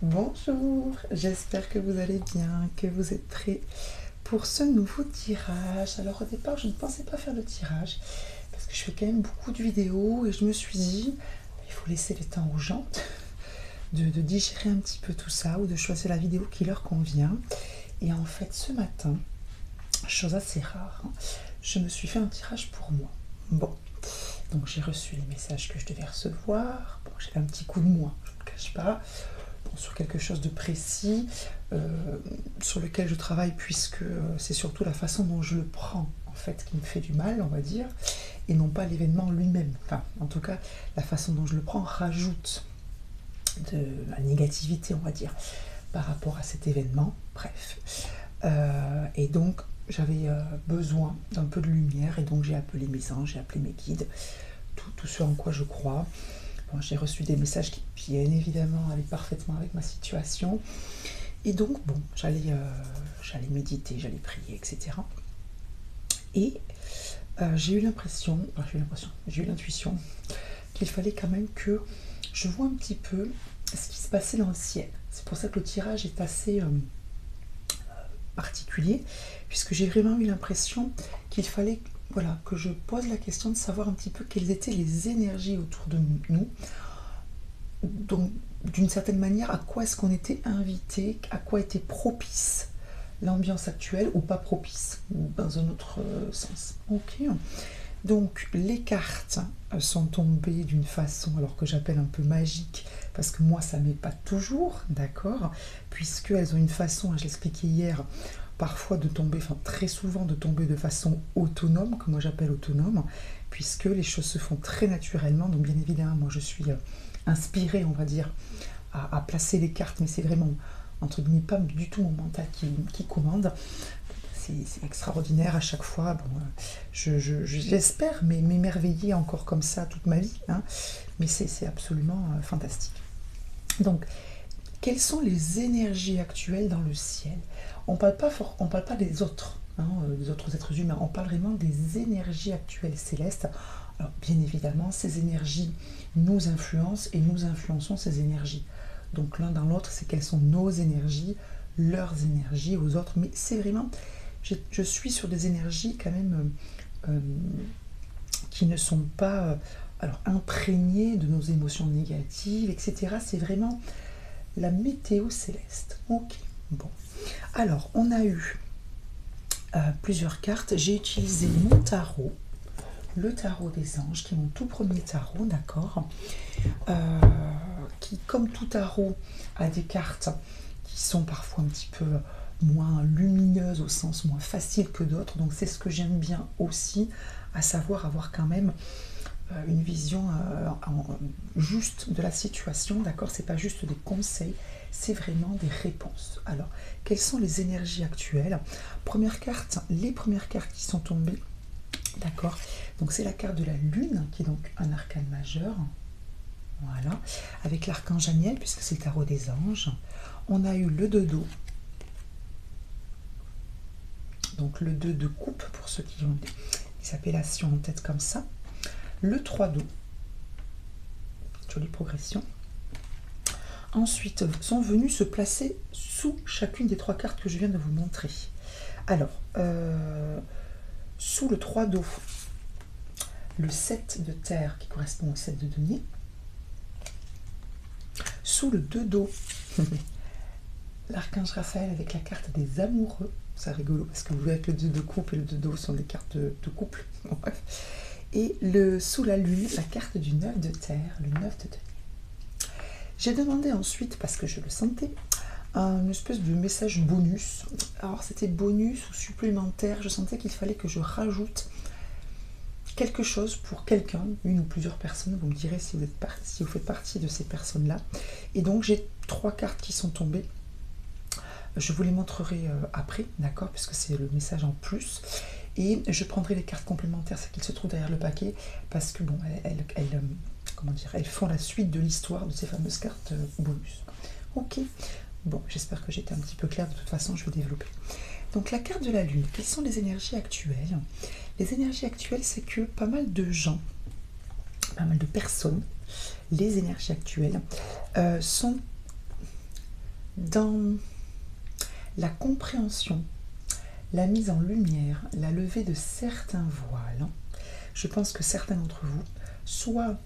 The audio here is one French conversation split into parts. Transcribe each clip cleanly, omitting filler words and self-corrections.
Bonjour, j'espère que vous allez bien, que vous êtes prêts pour ce nouveau tirage. Alors au départ, je ne pensais pas faire le tirage parce que je fais quand même beaucoup de vidéos et je me suis dit, il faut laisser le temps aux gens de digérer un petit peu tout ça ou de choisir la vidéo qui leur convient. Et en fait, ce matin, chose assez rare, hein, je me suis fait un tirage pour moi. Bon, donc j'ai reçu les messages que je devais recevoir. Bon, j'avais un petit coup de mou, je ne le cache pas. Sur quelque chose de précis sur lequel je travaille puisque c'est surtout la façon dont je le prends en fait qui me fait du mal, on va dire, et non pas l'événement lui-même. Enfin, en tout cas, la façon dont je le prends rajoute de la négativité, on va dire, par rapport à cet événement. Bref. Et donc, j'avais besoin d'un peu de lumière et donc j'ai appelé mes anges, j'ai appelé mes guides, tout ce en quoi je crois. Bon, j'ai reçu des messages qui, bien évidemment, allaient parfaitement avec ma situation. Et donc, bon, j'allais méditer, j'allais prier, etc. Et j'ai eu l'intuition qu'il fallait quand même que je vois un petit peu ce qui se passait dans le ciel. C'est pour ça que le tirage est assez particulier, puisque j'ai vraiment eu l'impression qu'il fallait que je pose la question de savoir un petit peu quelles étaient les énergies autour de nous. Donc, d'une certaine manière, à quoi est-ce qu'on était invité, à quoi était propice l'ambiance actuelle ou pas propice, dans un autre sens. Ok. Donc, les cartes sont tombées d'une façon, alors que j'appelle un peu magique, parce que moi, ça ne m'est pas toujours, d'accord, puisqu'elles ont une façon, je l'expliquais hier, parfois de tomber, enfin très souvent de tomber de façon autonome, que moi j'appelle autonome, puisque les choses se font très naturellement. Donc bien évidemment, moi je suis inspirée, on va dire, à placer les cartes, mais c'est vraiment, entre guillemets, pas du tout mon mental qui commande. C'est extraordinaire à chaque fois. Bon, j'espère m'émerveiller encore comme ça toute ma vie, hein, mais c'est absolument fantastique. Donc, quelles sont les énergies actuelles dans le ciel? On ne parle pas des autres, hein, des autres êtres humains, on parle vraiment des énergies actuelles célestes. Alors, bien évidemment, ces énergies nous influencent et nous influençons ces énergies. Donc l'un dans l'autre, c'est quelles sont nos énergies, leurs énergies aux autres. Mais c'est vraiment, je suis sur des énergies quand même qui ne sont pas imprégnées de nos émotions négatives, etc. C'est vraiment la météo céleste. Ok, bon. Alors, on a eu plusieurs cartes. J'ai utilisé mon tarot, le tarot des anges, qui est mon tout premier tarot, d'accord, qui, comme tout tarot, a des cartes qui sont parfois un petit peu moins lumineuses, au sens moins facile que d'autres. Donc c'est ce que j'aime bien aussi, à savoir avoir quand même une vision juste de la situation, d'accord. C'est pas juste des conseils, c'est vraiment des réponses. Alors, quelles sont les énergies actuelles? Première carte, les premières cartes qui sont tombées, d'accord. Donc c'est la carte de la lune, qui est donc un arcane majeur, voilà, avec l'archange Aniel, puisque c'est le tarot des anges. On a eu le 2 d'eau, donc le 2 de coupe, pour ceux qui ont des appellations en tête comme ça. Le 3 d'eau, jolie progression. Ensuite, sont venus se placer sous chacune des 3 cartes que je viens de vous montrer. Alors, sous le 3 d'eau, le 7 de terre qui correspond au 7 de denier. Sous le 2 d'eau, l'archange Raphaël avec la carte des amoureux. C'est rigolo parce que vous voyez que le 2 de coupe et le 2 d'eau sont des cartes de couple. Bref. Et sous la lune, la carte du 9 de terre, le 9 de denier. J'ai demandé ensuite, parce que je le sentais, une espèce de message bonus. Alors c'était bonus ou supplémentaire, je sentais qu'il fallait que je rajoute quelque chose pour quelqu'un, une ou plusieurs personnes, vous me direz si vous faites partie de ces personnes-là. Et donc j'ai 3 cartes qui sont tombées. Je vous les montrerai après, d'accord, puisque c'est le message en plus. Et je prendrai les cartes complémentaires, celles qui se trouvent derrière le paquet, parce que bon, elles font la suite de l'histoire de ces fameuses cartes bonus. Ok, bon, j'espère que j'étais un petit peu claire, de toute façon je vais développer. Donc la carte de la lune, quelles sont les énergies actuelles? Les énergies actuelles, c'est que pas mal de gens, pas mal de personnes, les énergies actuelles sont dans la compréhension, la mise en lumière, la levée de certains voiles. Je pense que certains d'entre vous, soit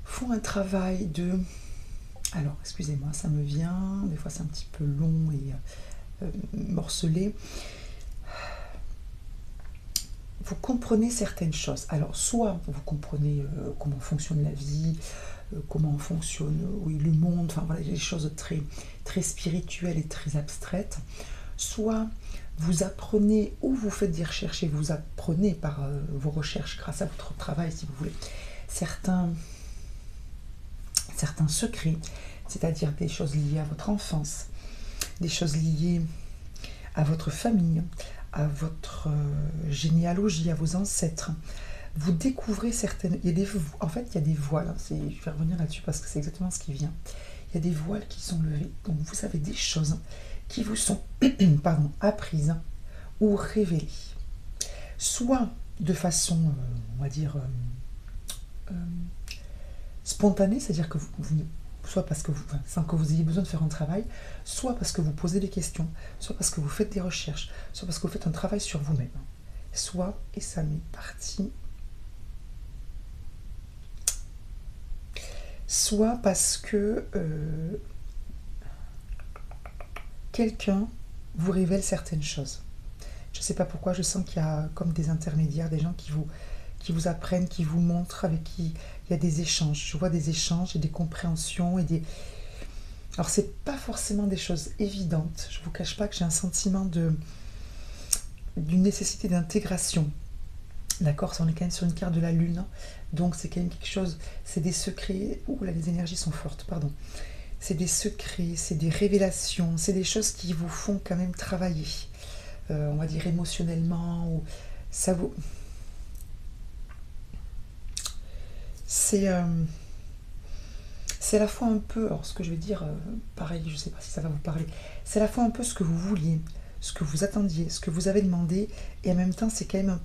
font un travail de... Alors, excusez-moi, ça me vient, des fois c'est un petit peu long et morcelé. Vous comprenez certaines choses. Alors, soit vous comprenez comment fonctionne la vie, comment fonctionne le monde, enfin voilà, des choses très, très spirituelles et très abstraites. Soit vous apprenez ou vous faites des recherches et vous apprenez par vos recherches, grâce à votre travail, si vous voulez, certains secrets, c'est-à-dire des choses liées à votre enfance, des choses liées à votre famille, à votre généalogie, à vos ancêtres. Vous découvrez certaines... En fait, il y a des voiles. Je vais revenir là-dessus parce que c'est exactement ce qui vient. Il y a des voiles qui sont levés. Donc, vous savez des choses qui vous sont apprises ou révélées. Soit de façon, on va dire, spontanée, c'est-à-dire que soit parce que sans que vous ayez besoin de faire un travail, soit parce que vous posez des questions, soit parce que vous faites des recherches, soit parce que vous faites un travail sur vous-même. Soit, et ça m'est parti, soit parce que quelqu'un vous révèle certaines choses. Je ne sais pas pourquoi, je sens qu'il y a comme des intermédiaires, des gens qui vous apprennent, qui vous montrent, avec qui il y a des échanges. Je vois des échanges et des compréhensions et des... Alors, c'est pas forcément des choses évidentes. Je ne vous cache pas que j'ai un sentiment d'une nécessité d'intégration. D'accord, on est quand même sur une carte de la Lune. Donc, c'est quand même quelque chose... C'est des secrets... Ouh là, les énergies sont fortes, pardon. C'est des secrets, c'est des révélations, c'est des choses qui vous font quand même travailler. On va dire émotionnellement, ou ça vous... C'est à la fois un peu, alors ce que je vais dire, pareil, je ne sais pas si ça va vous parler, c'est à la fois un peu ce que vous vouliez, ce que vous attendiez, ce que vous avez demandé, et en même temps c'est quand même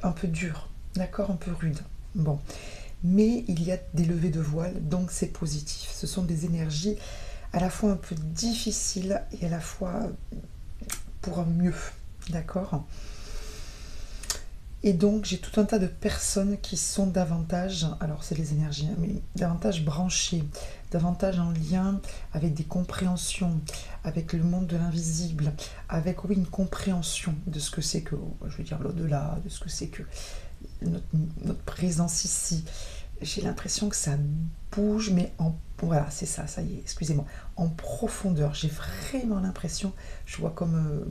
un peu dur, d'accord, un peu rude. Bon, mais il y a des levées de voile, donc c'est positif. Ce sont des énergies à la fois un peu difficiles et à la fois pour un mieux, d'accord. Et donc, j'ai tout un tas de personnes qui sont davantage, alors c'est les énergies, mais davantage branchées, davantage en lien avec des compréhensions, avec le monde de l'invisible, avec, oui, une compréhension de ce que c'est que, je veux dire, l'au-delà, de ce que c'est que notre présence ici. J'ai l'impression que ça bouge, mais voilà, c'est ça, ça y est, excusez-moi, en profondeur. J'ai vraiment l'impression, je vois comme,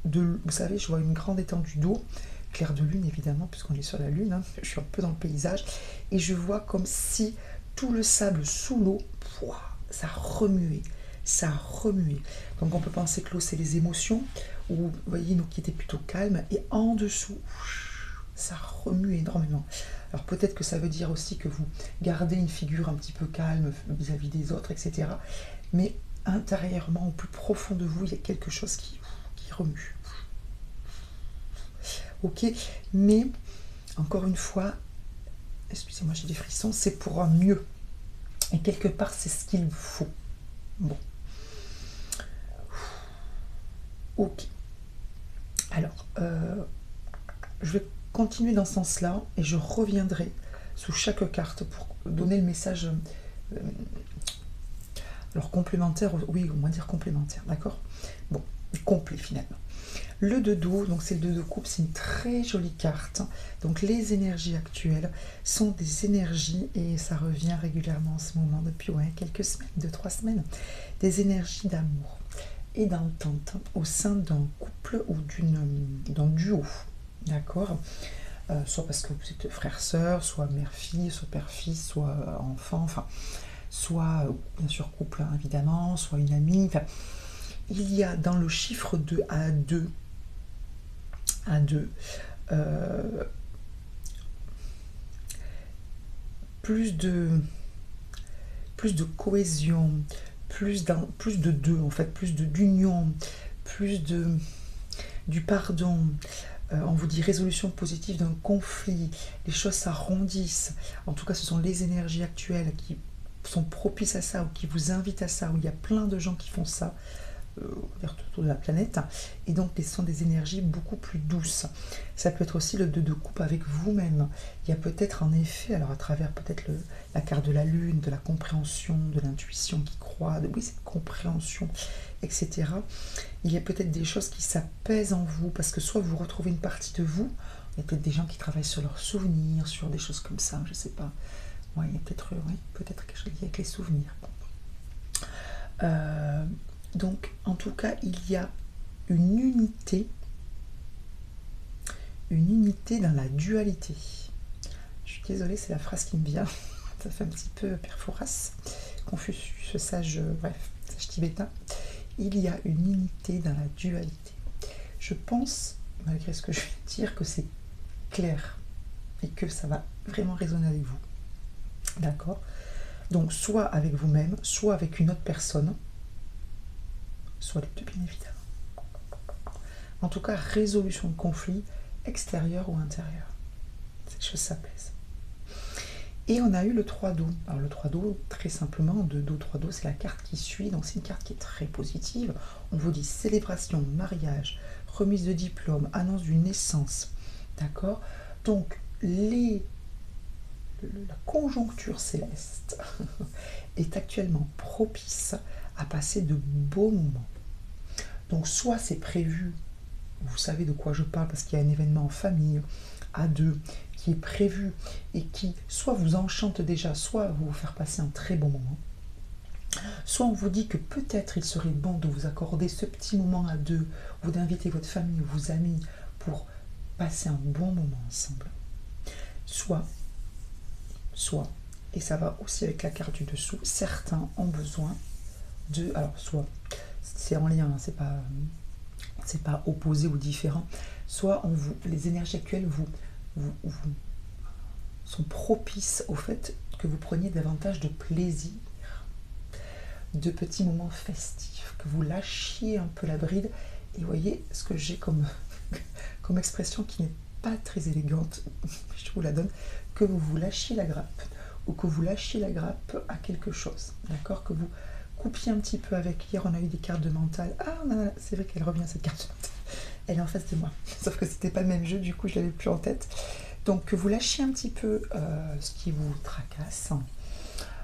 vous savez, je vois une grande étendue d'eau, clair de lune évidemment, puisqu'on est sur la lune, hein, je suis un peu dans le paysage, et je vois comme si tout le sable sous l'eau, ça remuait, ça remuait. Donc on peut penser que l'eau c'est les émotions, ou vous voyez nous qui étaient plutôt calmes, et en dessous, ça remue énormément. Alors peut-être que ça veut dire aussi que vous gardez une figure un petit peu calme vis-à-vis des autres, etc. Mais intérieurement, au plus profond de vous, il y a quelque chose qui remue. Ok, mais encore une fois, excusez-moi, j'ai des frissons, c'est pour un mieux. Et quelque part, c'est ce qu'il faut. Bon. Ok. Alors, je vais continuer dans ce sens-là et je reviendrai sous chaque carte pour donner le message. Alors, complémentaire, oui, on va dire complémentaire, d'accord? Bon, complet finalement. Le 2 d'eau, donc c'est le 2 de coupe, c'est une très jolie carte. Donc les énergies actuelles sont des énergies, et ça revient régulièrement en ce moment, depuis quelques semaines, 2-3 semaines, des énergies d'amour et d'entente au sein d'un couple ou d'un duo, d'accord, soit parce que vous êtes frère-sœur, soit mère-fille, soit père-fils, soit enfant, enfin, soit bien sûr couple évidemment, soit une amie, enfin, il y a dans le chiffre 2 à 2, plus de cohésion, plus de deux en fait, plus d'union, plus du pardon. On vous dit résolution positive d'un conflit, les choses s'arrondissent. En tout cas, ce sont les énergies actuelles qui sont propices à ça, ou qui vous invitent à ça, où il y a plein de gens qui font ça, autour de la planète, et donc ce sont des énergies beaucoup plus douces. Ça peut être aussi le 2 de coupe avec vous-même. Il y a peut-être en effet, alors à travers peut-être la carte de la lune, de la compréhension, de l'intuition qui croit, oui, cette compréhension, etc. Il y a peut-être des choses qui s'apaisent en vous, parce que soit vous retrouvez une partie de vous, il y a peut-être des gens qui travaillent sur leurs souvenirs, sur des choses comme ça, je sais pas. Ouais, il y a peut-être quelque chose avec les souvenirs. Donc, en tout cas, il y a une unité dans la dualité. Je suis désolée, c'est la phrase qui me vient. Ça fait un petit peu Perforas, Confucius, sage, bref, sage tibétain. Il y a une unité dans la dualité. Je pense, malgré ce que je vais dire, que c'est clair et que ça va vraiment résonner avec vous. D'accord? Donc, soit avec vous-même, soit avec une autre personne, soit les deux, bien évidemment. En tout cas, résolution de conflit, extérieur ou intérieur. Ces choses s'apaisent. Et on a eu le 3 d'eau. Alors le 3 d'eau, très simplement, 2 d'eau, 3 d'eau, c'est la carte qui suit, donc c'est une carte qui est très positive. On vous dit célébration, mariage, remise de diplôme, annonce d'une naissance. D'accord? Donc, la conjoncture céleste est actuellement propice à passer de beaux moments. Donc soit c'est prévu, vous savez de quoi je parle parce qu'il y a un événement en famille, à deux, qui est prévu et qui soit vous enchante déjà, soit vous faire passer un très bon moment. Soit on vous dit que peut-être il serait bon de vous accorder ce petit moment à deux, ou d'inviter votre famille ou vos amis pour passer un bon moment ensemble. Soit, et ça va aussi avec la carte du dessous, certains ont besoin de, alors soit c'est en lien, c'est pas opposé ou différent, soit les énergies actuelles vous sont propices au fait que vous preniez davantage de plaisir, de petits moments festifs, que vous lâchiez un peu la bride. Et voyez ce que j'ai comme expression qui n'est pas très élégante, je vous la donne, que vous lâchiez la grappe, ou que vous lâchiez la grappe à quelque chose, d'accord, que vous coupiez un petit peu avec. Hier on a eu des cartes de mental, c'est vrai qu'elle revient cette carte de mental, elle est en face de moi, sauf que c'était pas le même jeu, du coup je l'avais plus en tête. Donc que vous lâchiez un petit peu ce qui vous tracasse,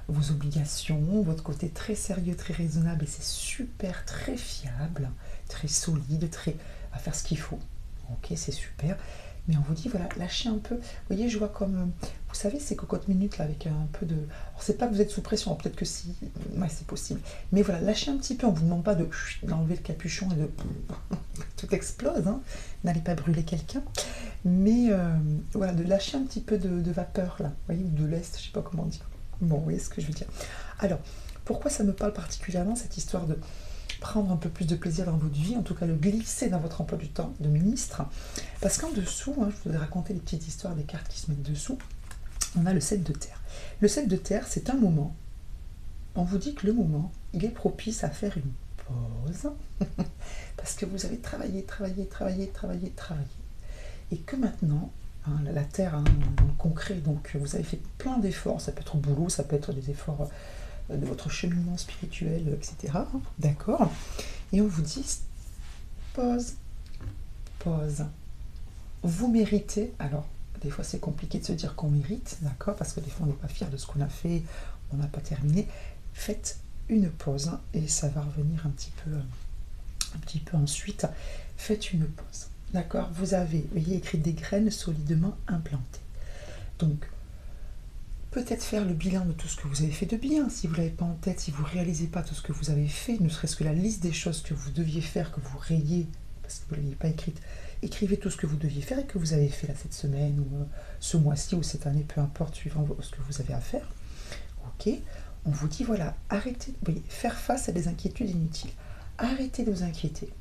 vos obligations, votre côté très sérieux, très raisonnable, et c'est super, très fiable, très solide, très à faire ce qu'il faut. Ok, c'est super. Mais on vous dit, voilà, lâchez un peu. Vous voyez, je vois comme, vous savez, ces cocottes minutes là, avec un peu de... Alors, c'est pas que vous êtes sous pression, peut-être que si, ouais, c'est possible. Mais voilà, lâchez un petit peu, on vous demande pas d'enlever le capuchon et de... tout explose, hein. N'allez pas brûler quelqu'un. Mais voilà, de lâcher un petit peu de vapeur là, vous voyez, ou de lest, je sais pas comment dire. Bon, vous voyez ce que je veux dire. Alors, pourquoi ça me parle particulièrement, cette histoire de prendre un peu plus de plaisir dans votre vie, en tout cas le glisser dans votre emploi du temps de ministre, parce qu'en dessous, je vous ai raconté les petites histoires des cartes qui se mettent dessous, on a le 7 de terre. Le 7 de terre, c'est un moment, on vous dit que le moment, il est propice à faire une pause, parce que vous avez travaillé, et que maintenant, la terre, dans le concret, donc vous avez fait plein d'efforts, ça peut être au boulot, ça peut être des efforts de votre cheminement spirituel, etc. D'accord? Et on vous dit, pause. Vous méritez, alors, des fois c'est compliqué de se dire qu'on mérite, d'accord? Parce que des fois on n'est pas fier de ce qu'on a fait, on n'a pas terminé. Faites une pause, et ça va revenir un petit peu ensuite. Faites une pause, d'accord? Vous avez, voyez, écrit des graines solidement implantées. Donc, peut-être faire le bilan de tout ce que vous avez fait de bien, si vous ne l'avez pas en tête, si vous ne réalisez pas tout ce que vous avez fait, ne serait-ce que la liste des choses que vous deviez faire, que vous rayez, parce que vous ne l'aviez pas écrite, écrivez tout ce que vous deviez faire et que vous avez fait là cette semaine, ou ce mois-ci, ou cette année, peu importe, suivant ce que vous avez à faire. Ok, on vous dit, voilà, arrêtez, vous voyez, faire face à des inquiétudes inutiles. Arrêtez de vous inquiéter.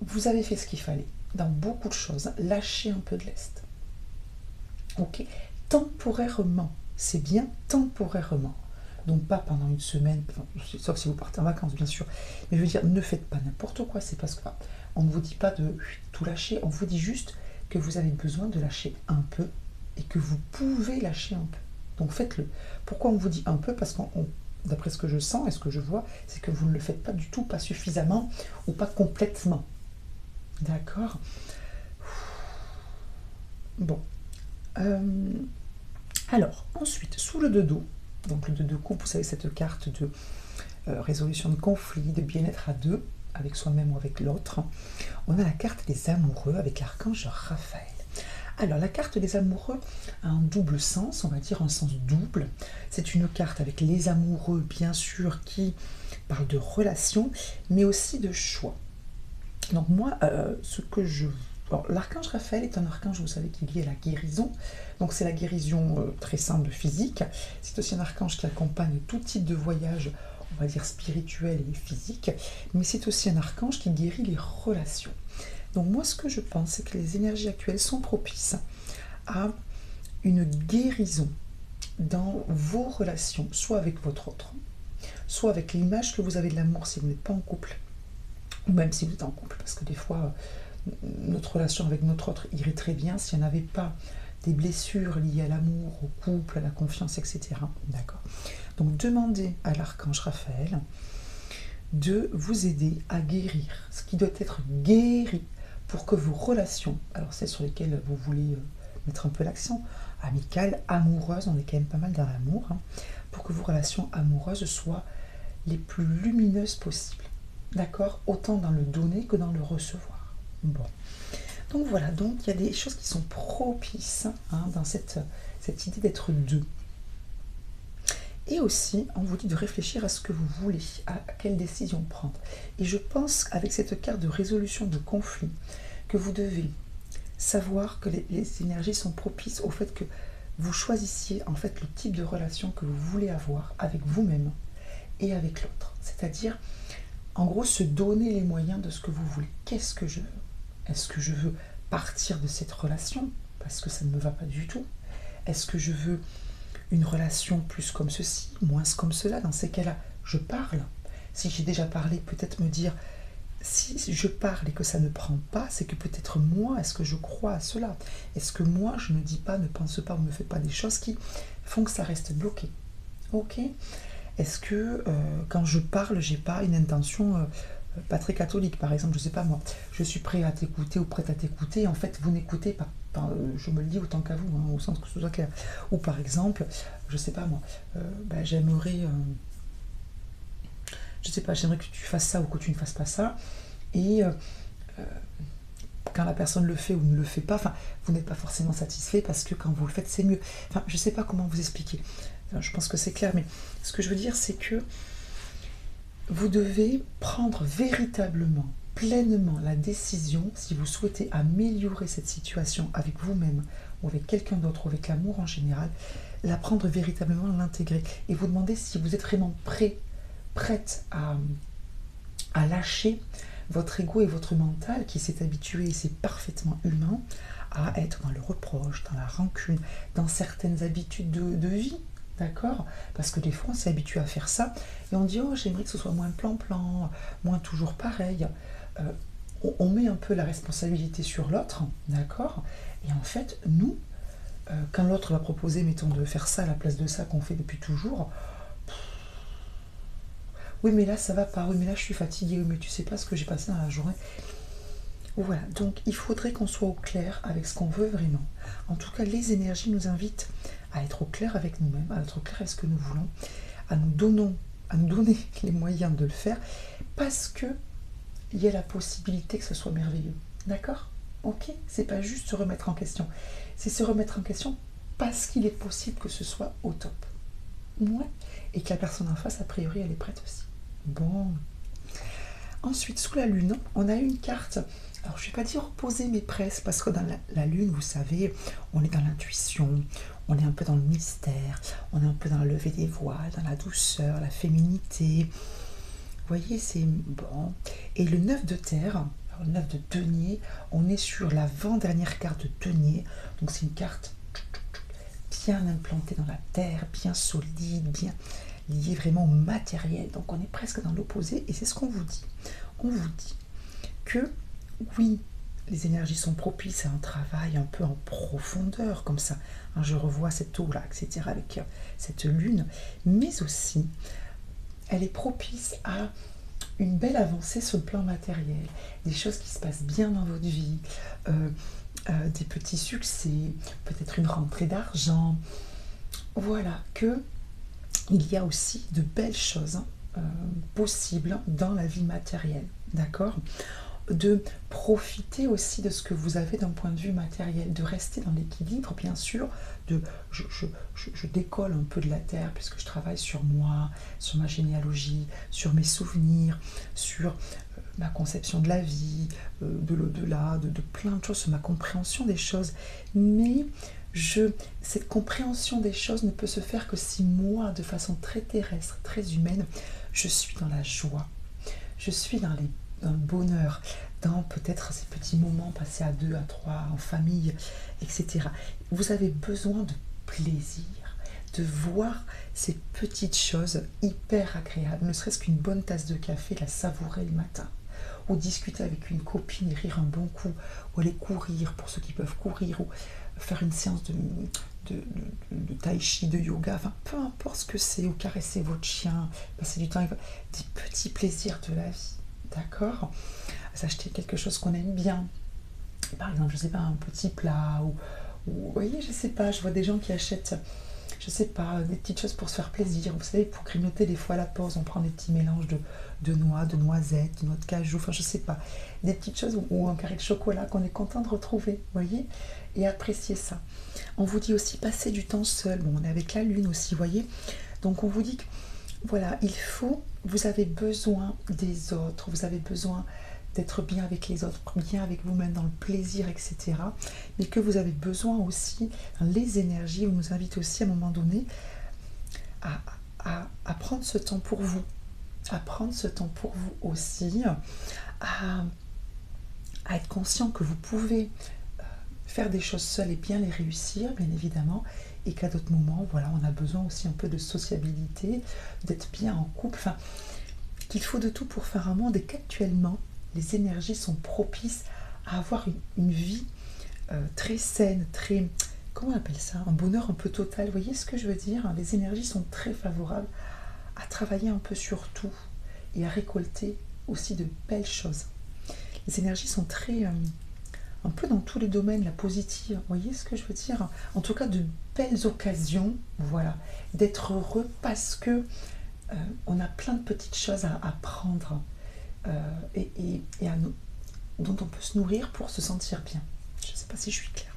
Vous avez fait ce qu'il fallait dans beaucoup de choses, lâchez un peu de lest. Ok, temporairement, c'est bien temporairement, donc pas pendant une semaine, sauf si vous partez en vacances bien sûr, mais je veux dire, ne faites pas n'importe quoi, c'est parce qu'on ne vous dit pas de tout lâcher, on vous dit juste que vous avez besoin de lâcher un peu et que vous pouvez lâcher un peu, Donc faites-le. Pourquoi on vous dit un peu? Parce qu'on, d'après ce que je sens et ce que je vois, c'est que vous ne le faites pas du tout, pas suffisamment ou pas complètement. D'accord? Bon. Alors, ensuite, sous le 2 d'eau, donc le 2 de coupe, vous savez, cette carte de résolution de conflit, de bien-être à deux, avec soi-même ou avec l'autre, on a la carte des amoureux avec l'archange Raphaël. Alors, la carte des amoureux a un double sens, on va dire un sens double. C'est une carte avec les amoureux, bien sûr, qui parle de relations, mais aussi de choix. Donc moi, ce que je... l'archange Raphaël est un archange, vous savez, qui est lié à la guérison. Donc c'est la guérison très simple physique. C'est aussi un archange qui accompagne tout type de voyage, on va dire spirituel et physique. Mais c'est aussi un archange qui guérit les relations. Donc moi, ce que je pense, c'est que les énergies actuelles sont propices à une guérison dans vos relations, soit avec votre autre, soit avec l'image que vous avez de l'amour si vous n'êtes pas en couple, ou même si vous êtes en couple, parce que des fois, notre relation avec notre autre irait très bien s'il n'y en avait pas des blessures liées à l'amour, au couple, à la confiance, etc. D'accord? Donc demandez à l'archange Raphaël de vous aider à guérir ce qui doit être guéri pour que vos relations, alors celles sur lesquelles vous voulez mettre un peu l'accent, amicales, amoureuses, on est quand même pas mal dans l'amour, hein, pour que vos relations amoureuses soient les plus lumineuses possibles. D'accord? Autant dans le donner que dans le recevoir. Bon. Donc voilà, donc il y a des choses qui sont propices hein, dans cette idée d'être deux. Et aussi, on vous dit de réfléchir à ce que vous voulez, à quelle décision prendre. Et je pense, avec cette carte de résolution de conflit, que vous devez savoir que les énergies sont propices au fait que vous choisissiez en fait le type de relation que vous voulez avoir avec vous-même et avec l'autre. C'est-à-dire, en gros, se donner les moyens de ce que vous voulez. Qu'est-ce que je veux? Est-ce que je veux partir de cette relation parce que ça ne me va pas du tout? Est-ce que je veux une relation plus comme ceci, moins comme cela? Dans ces cas-là, je parle. Si j'ai déjà parlé, peut-être me dire, si je parle et que ça ne prend pas, c'est que peut-être moi, est-ce que je crois à cela? Est-ce que moi, je ne dis pas, ne pense pas ou ne fais pas des choses qui font que ça reste bloqué? Ok? Est-ce que quand je parle, j'ai pas une intention pas très catholique, par exemple, je sais pas moi, je suis prêt à t'écouter ou prête à t'écouter, et en fait, vous n'écoutez pas. Enfin, je me le dis autant qu'à vous, hein, au sens que ce soit clair. Ou par exemple, je sais pas moi, j'aimerais, je sais pas, j'aimerais que tu fasses ça ou que tu ne fasses pas ça, et quand la personne le fait ou ne le fait pas, enfin, vous n'êtes pas forcément satisfait parce que quand vous le faites, c'est mieux. Enfin, je sais pas comment vous expliquer. Je pense que c'est clair, mais ce que je veux dire, c'est que vous devez prendre véritablement, pleinement la décision, si vous souhaitez améliorer cette situation avec vous-même ou avec quelqu'un d'autre ou avec l'amour en général, la prendre véritablement, l'intégrer et vous demander si vous êtes vraiment prête à lâcher votre ego et votre mental qui s'est habitué, et c'est parfaitement humain, à être dans le reproche, dans la rancune, dans certaines habitudes de vie. D'accord? Parce que des fois, on s'est habitué à faire ça et on dit oh, j'aimerais que ce soit moins plan-plan, moins toujours pareil. On met un peu la responsabilité sur l'autre, d'accord? Et en fait, nous, quand l'autre va proposer, mettons, de faire ça à la place de ça qu'on fait depuis toujours, oui, mais là, ça va pas, oui, mais là, je suis fatiguée, oui, mais tu sais pas ce que j'ai passé dans la journée. Voilà, donc il faudrait qu'on soit au clair avec ce qu'on veut vraiment. En tout cas, les énergies nous invitent à être au clair avec nous-mêmes, à être au clair avec ce que nous voulons, à nous donner les moyens de le faire, parce que il y a la possibilité que ce soit merveilleux. D'accord? Ok? C'est pas juste se remettre en question, c'est se remettre en question parce qu'il est possible que ce soit au top. Ouais. Et que la personne en face, a priori, elle est prête aussi. Bon. Ensuite, sous la lune, on a une carte. Alors, je ne vais pas dire opposée, mais presque, parce que dans la lune, vous savez, on est dans l'intuition, on est un peu dans le mystère, on est un peu dans le lever des voiles, dans la douceur, la féminité. Vous voyez, c'est bon. Et le 9 de terre, alors le 9 de denier, on est sur l'avant-dernière carte de denier. Donc, c'est une carte bien implantée dans la terre, bien solide, bien liée vraiment au matériel. Donc, on est presque dans l'opposé et c'est ce qu'on vous dit. On vous dit que oui, les énergies sont propices à un travail un peu en profondeur, comme ça. Hein, je revois cette eau-là, etc., avec cette lune. Mais aussi, elle est propice à une belle avancée sur le plan matériel. Des choses qui se passent bien dans votre vie. Des petits succès, peut-être une rentrée d'argent. Voilà, que il y a aussi de belles choses possibles dans la vie matérielle, d'accord? De profiter aussi de ce que vous avez d'un point de vue matériel, de rester dans l'équilibre, bien sûr. Je décolle un peu de la terre puisque je travaille sur moi, sur ma généalogie, sur mes souvenirs, sur ma conception de la vie, de l'au-delà, de plein de choses, sur ma compréhension des choses. Mais cette compréhension des choses ne peut se faire que si moi, de façon très terrestre, très humaine, je suis dans la joie, je suis dans le bonheur, dans peut-être ces petits moments passés à 2, à 3, en famille, etc. Vous avez besoin de plaisir, de voir ces petites choses hyper agréables, ne serait-ce qu'une bonne tasse de café, la savourer le matin, ou discuter avec une copine et rire un bon coup, ou aller courir pour ceux qui peuvent courir, ou faire une séance de tai chi, de yoga, enfin peu importe ce que c'est, ou caresser votre chien, passer du temps avec des petits plaisirs de la vie, d'accord? S'acheter quelque chose qu'on aime bien, par exemple, je sais pas, un petit plat, ou vous voyez, je sais pas, je vois des gens qui achètent, je sais pas, des petites choses pour se faire plaisir, vous savez, pour grignoter des fois à la pause, on prend des petits mélanges de noix, de noisettes, de noix de cajou, enfin je sais pas, des petites choses, ou un carré de chocolat qu'on est content de retrouver, vous voyez, et apprécier ça. On vous dit aussi passer du temps seul, bon, on est avec la lune aussi, vous voyez, donc on vous dit que, voilà, vous avez besoin des autres, vous avez besoin d'être bien avec les autres, bien avec vous-même, dans le plaisir, etc. Mais que vous avez besoin aussi, les énergies, vous nous invitez aussi à un moment donné à prendre ce temps pour vous, à prendre ce temps pour vous aussi, à être conscient que vous pouvez faire des choses seules et bien les réussir, bien évidemment, et qu'à d'autres moments, voilà, on a besoin aussi un peu de sociabilité, d'être bien en couple, enfin, qu'il faut de tout pour faire un monde, et qu'actuellement, les énergies sont propices à avoir une vie très saine, très, comment on appelle ça, un bonheur un peu total, vous voyez ce que je veux dire? Les énergies sont très favorables à travailler un peu sur tout et à récolter aussi de belles choses. Les énergies sont très, un peu dans tous les domaines, la positive, vous voyez ce que je veux dire? En tout cas, de belles occasions, voilà, d'être heureux parce que on a plein de petites choses à apprendre dont on peut se nourrir pour se sentir bien. Je ne sais pas si je suis claire.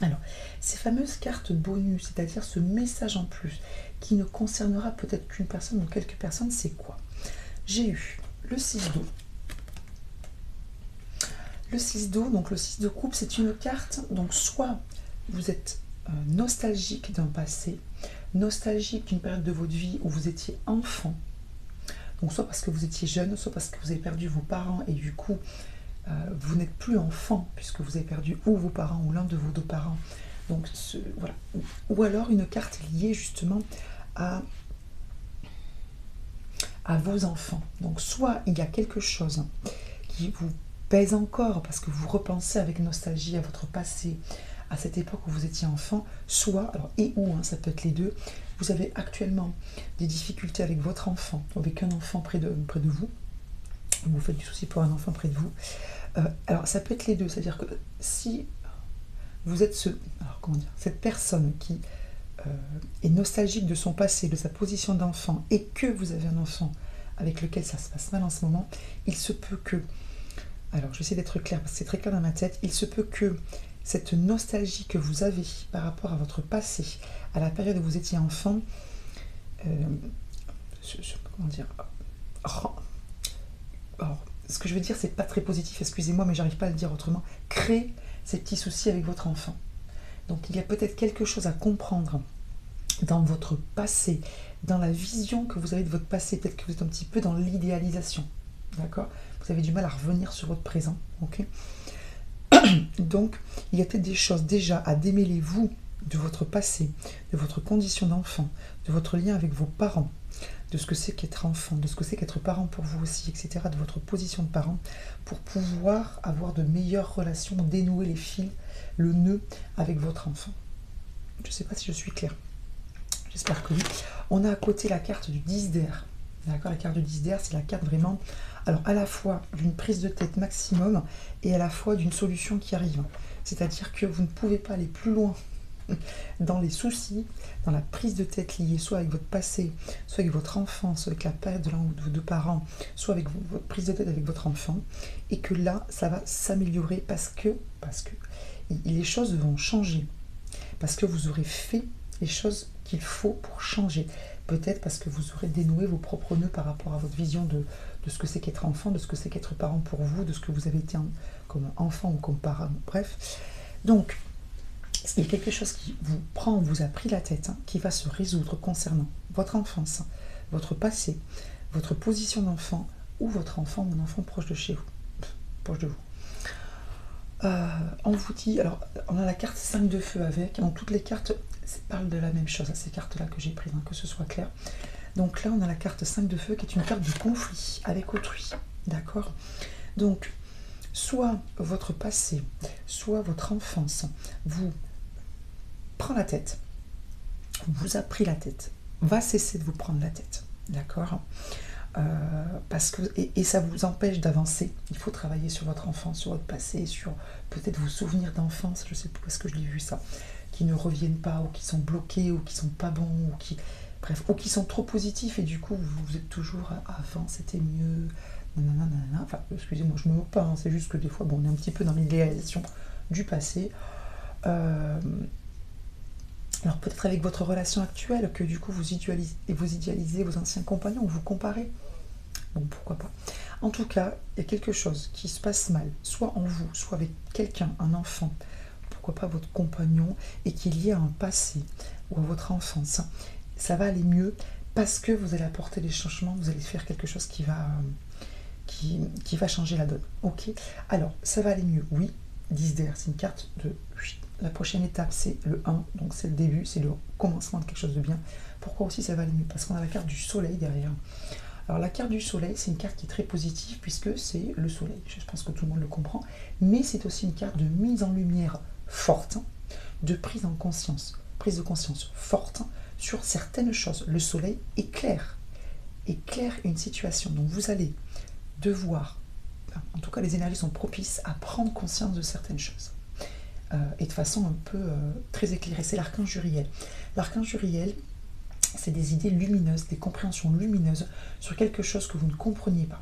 Alors, ces fameuses cartes bonus, c'est-à-dire ce message en plus, qui ne concernera peut-être qu'une personne ou quelques personnes, c'est quoi? J'ai eu le 6 d'eau. Le 6 d'eau, donc le 6 de coupe, c'est une carte, donc soit vous êtes nostalgique d'un passé, nostalgique d'une période de votre vie où vous étiez enfant, donc soit parce que vous étiez jeune, soit parce que vous avez perdu vos parents et du coup vous n'êtes plus enfant puisque vous avez perdu ou vos parents ou l'un de vos deux parents. Donc voilà. Ou alors une carte liée justement à vos enfants. Donc soit il y a quelque chose qui vous pèse encore parce que vous repensez avec nostalgie à votre passé, à cette époque où vous étiez enfant, soit, alors et ou, ça peut être les deux, vous avez actuellement des difficultés avec votre enfant, avec un enfant près de vous, ou vous faites du souci pour un enfant près de vous. Alors ça peut être les deux, c'est-à-dire que si vous êtes cette personne qui est nostalgique de son passé, de sa position d'enfant, et que vous avez un enfant avec lequel ça se passe mal en ce moment, il se peut que, alors je vais essayer d'être claire parce que c'est très clair dans ma tête, il se peut que cette nostalgie que vous avez par rapport à votre passé, à la période où vous étiez enfant, comment dire, alors, ce que je veux dire, c'est pas très positif, excusez-moi, mais j'arrive pas à le dire autrement, crée ces petits soucis avec votre enfant. Donc il y a peut-être quelque chose à comprendre dans votre passé, dans la vision que vous avez de votre passé, peut-être que vous êtes un petit peu dans l'idéalisation, d'accord? Vous avez du mal à revenir sur votre présent, ok? Donc, il y a peut-être des choses déjà à démêler, vous, de votre passé, de votre condition d'enfant, de votre lien avec vos parents, de ce que c'est qu'être enfant, de ce que c'est qu'être parent pour vous aussi, etc., de votre position de parent, pour pouvoir avoir de meilleures relations, dénouer les fils, le nœud avec votre enfant. Je ne sais pas si je suis claire. J'espère que oui. On a à côté la carte du 10 d'air. D'accord, la carte du 10 d'air, c'est la carte vraiment, alors à la fois d'une prise de tête maximum et à la fois d'une solution qui arrive. C'est-à-dire que vous ne pouvez pas aller plus loin dans les soucis, dans la prise de tête liée soit avec votre passé, soit avec votre enfance, soit avec la période de l'un ou de vos deux parents, soit avec votre prise de tête avec votre enfant, et que là, ça va s'améliorer parce que les choses vont changer, parce que vous aurez fait les choses qu'il faut pour changer. Peut-être parce que vous aurez dénoué vos propres nœuds par rapport à votre vision de ce que c'est qu'être enfant, de ce que c'est qu'être parent pour vous, de ce que vous avez été comme enfant ou comme parent, bref. Donc, il y a quelque chose qui vous a pris la tête, qui va se résoudre concernant votre enfance, votre passé, votre position d'enfant ou votre enfant ou un enfant proche de chez vous, proche de vous. On vous dit, alors on a la carte 5 de feu avec, donc toutes les cartes parlent de la même chose, ces cartes-là que j'ai prises, que ce soit clair. Donc là on a la carte 5 de feu qui est une carte de conflit avec autrui, d'accord? Donc, soit votre passé, soit votre enfance vous prend la tête, vous a pris la tête, va cesser de vous prendre la tête, d'accord? Parce que, et ça vous empêche d'avancer. Il faut travailler sur votre enfance, sur votre passé, sur peut-être vos souvenirs d'enfance, je sais pas parce que je l'ai vu ça, qui ne reviennent pas, ou qui sont bloqués, ou qui sont pas bons, ou qui, bref, ou qui sont trop positifs, et du coup vous êtes toujours avant c'était mieux, nanana, enfin excusez-moi, je me moque pas, c'est juste que des fois bon, on est un petit peu dans l'idéalisation du passé. Alors peut-être avec votre relation actuelle, que du coup vous idéalisez vos anciens compagnons, vous comparez. Bon, pourquoi pas. En tout cas, il y a quelque chose qui se passe mal, soit en vous, soit avec quelqu'un, un enfant, pourquoi pas votre compagnon, et qui est lié à un passé ou à votre enfance. Ça va aller mieux parce que vous allez apporter des changements, vous allez faire quelque chose qui va changer la donne. Ok. Alors, ça va aller mieux, oui. 10 d'air, c'est une carte de... La prochaine étape, c'est le 1, donc c'est le début, c'est le commencement de quelque chose de bien. Pourquoi aussi ça va aller mieux? Parce qu'on a la carte du soleil derrière. Alors la carte du soleil, c'est une carte qui est très positive puisque c'est le soleil, je pense que tout le monde le comprend, mais c'est aussi une carte de mise en lumière forte, de prise de conscience forte sur certaines choses. Le soleil éclaire une situation, donc vous allez devoir, en tout cas les énergies sont propices à prendre conscience de certaines choses. Et de façon un peu très éclairée. C'est l'archange Uriel. L'archange Uriel, c'est des idées lumineuses, des compréhensions lumineuses sur quelque chose que vous ne compreniez pas.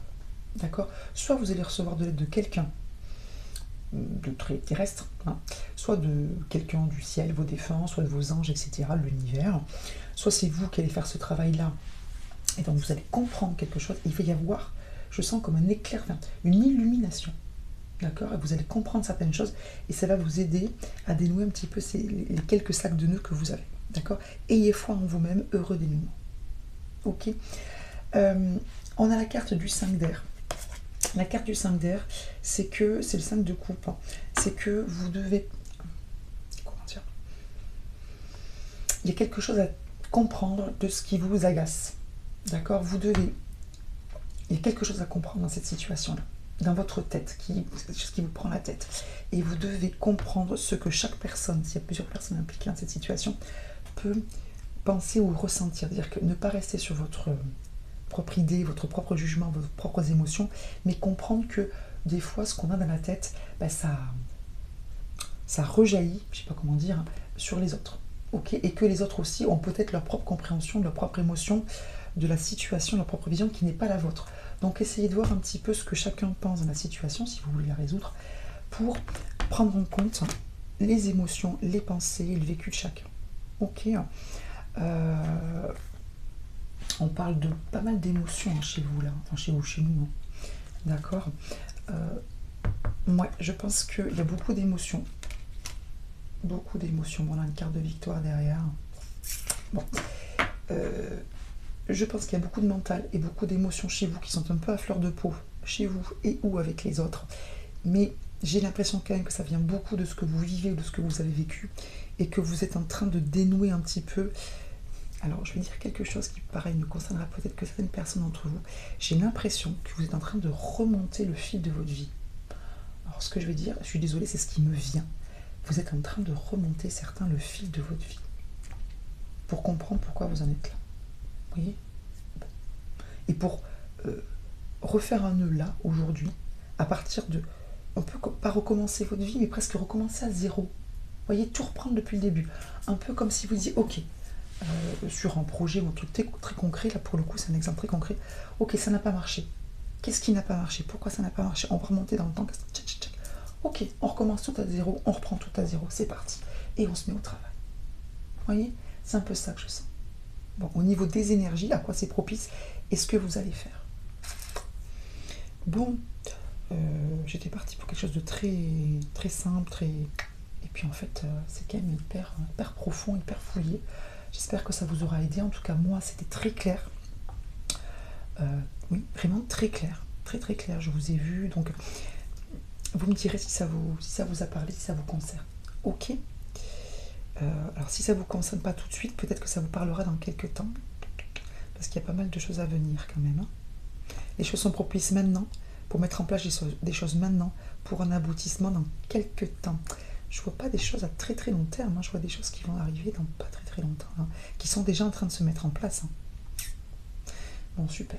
D'accord? Soit vous allez recevoir de l'aide de quelqu'un de très terrestre, soit de quelqu'un du ciel, vos défunts, soit de vos anges, etc., l'univers. Soit c'est vous qui allez faire ce travail-là. Et donc vous allez comprendre quelque chose. Il va y avoir, je sens comme un éclair, une illumination. D'accord? Et vous allez comprendre certaines choses et ça va vous aider à dénouer un petit peu les quelques sacs de nœuds que vous avez. D'accord? Ayez foi en vous-même, heureux dénouement. Ok? On a la carte du 5 d'air. La carte du 5 d'air, c'est le 5 de coupe. C'est que vous devez... Comment dire? Il y a quelque chose à comprendre de ce qui vous agace. D'accord? Il y a quelque chose à comprendre dans cette situation-là. Dans votre tête, ce qui vous prend la tête. Et vous devez comprendre ce que chaque personne, s'il y a plusieurs personnes impliquées dans cette situation, peut penser ou ressentir. C'est-à-dire que ne pas rester sur votre propre idée, votre propre jugement, vos propres émotions, mais comprendre que des fois, ce qu'on a dans la tête, ça rejaillit, je ne sais pas comment dire, sur les autres. Okay, et que les autres aussi ont peut-être leur propre compréhension, leur propre émotion de la situation, leur propre vision qui n'est pas la vôtre. Donc essayez de voir un petit peu ce que chacun pense dans la situation, si vous voulez la résoudre, pour prendre en compte les émotions, les pensées, le vécu de chacun. Ok. On parle de pas mal d'émotions chez vous là, enfin chez nous. D'accord. Ouais, je pense qu'il y a beaucoup d'émotions. Beaucoup d'émotions. Bon, on a une carte de victoire derrière. Bon. Je pense qu'il y a beaucoup de mental et beaucoup d'émotions chez vous qui sont un peu à fleur de peau, chez vous et ou avec les autres. Mais j'ai l'impression quand même que ça vient beaucoup de ce que vous vivez ou de ce que vous avez vécu et que vous êtes en train de dénouer un petit peu. Alors, je vais dire quelque chose qui, pareil, ne concernera peut-être que certaines personnes d'entre vous. J'ai l'impression que vous êtes en train de remonter le fil de votre vie. Alors, ce que je vais dire, je suis désolée, c'est ce qui me vient. Vous êtes en train de remonter, certains, le fil de votre vie. Pour comprendre pourquoi vous en êtes là. Vous voyez? Et pour refaire un nœud là, aujourd'hui, à partir de... On peut pas recommencer votre vie, mais presque recommencer à zéro. Vous voyez, tout reprendre depuis le début. Un peu comme si vous disiez, ok, sur un projet ou un truc très concret, là pour le coup c'est un exemple très concret, ok, ça n'a pas marché. Qu'est-ce qui n'a pas marché? Pourquoi ça n'a pas marché? On va remonter dans le temps. Ok, on recommence tout à zéro, on reprend tout à zéro, c'est parti. Et on se met au travail. Vous voyez? C'est un peu ça que je sens. Bon, au niveau des énergies, à quoi c'est propice et ce que vous allez faire. Bon, j'étais partie pour quelque chose de très simple, et puis en fait, c'est quand même hyper profond, hyper fouillé. J'espère que ça vous aura aidé. En tout cas, moi, c'était très clair. Oui, vraiment très clair. Très clair. Je vous ai vu. Donc, vous me direz si ça vous a parlé, si ça vous concerne. Ok. Alors, si ça ne vous concerne pas tout de suite, peut-être que ça vous parlera dans quelques temps. Parce qu'il y a pas mal de choses à venir quand même. Hein. Les choses sont propices maintenant pour mettre en place des choses maintenant pour un aboutissement dans quelques temps. Je vois pas des choses à très long terme, hein. Je vois des choses qui vont arriver dans pas très longtemps, hein, qui sont déjà en train de se mettre en place. Hein. Bon, super.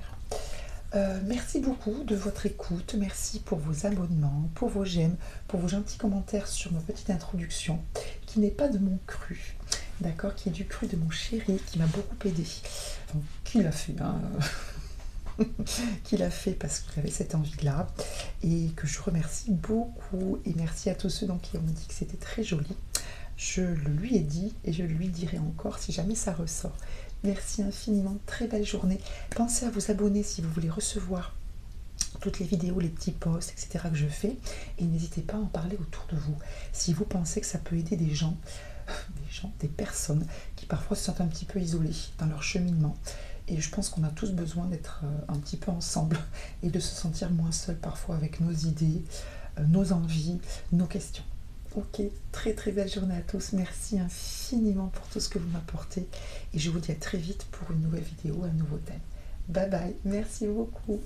Merci beaucoup de votre écoute, merci pour vos abonnements, pour vos j'aime, pour vos gentils commentaires sur ma petite introduction, qui n'est pas de mon cru, d'accord, qui est du cru de mon chéri, qui m'a beaucoup aidé. Enfin, qui l'a fait, hein qu'il a fait parce qu'il avait cette envie-là et que je remercie beaucoup et merci à tous ceux qui ont dit que c'était très joli. Je le lui ai dit et je le lui dirai encore si jamais ça ressort. Merci infiniment, très belle journée. Pensez à vous abonner si vous voulez recevoir toutes les vidéos, les petits posts, etc. que je fais et n'hésitez pas à en parler autour de vous. Si vous pensez que ça peut aider des personnes qui parfois se sentent un petit peu isolées dans leur cheminement. Et je pense qu'on a tous besoin d'être un petit peu ensemble et de se sentir moins seul parfois avec nos idées, nos envies, nos questions. Ok, très belle journée à tous. Merci infiniment pour tout ce que vous m'apportez. Et je vous dis à très vite pour une nouvelle vidéo, un nouveau thème. Bye bye, merci beaucoup.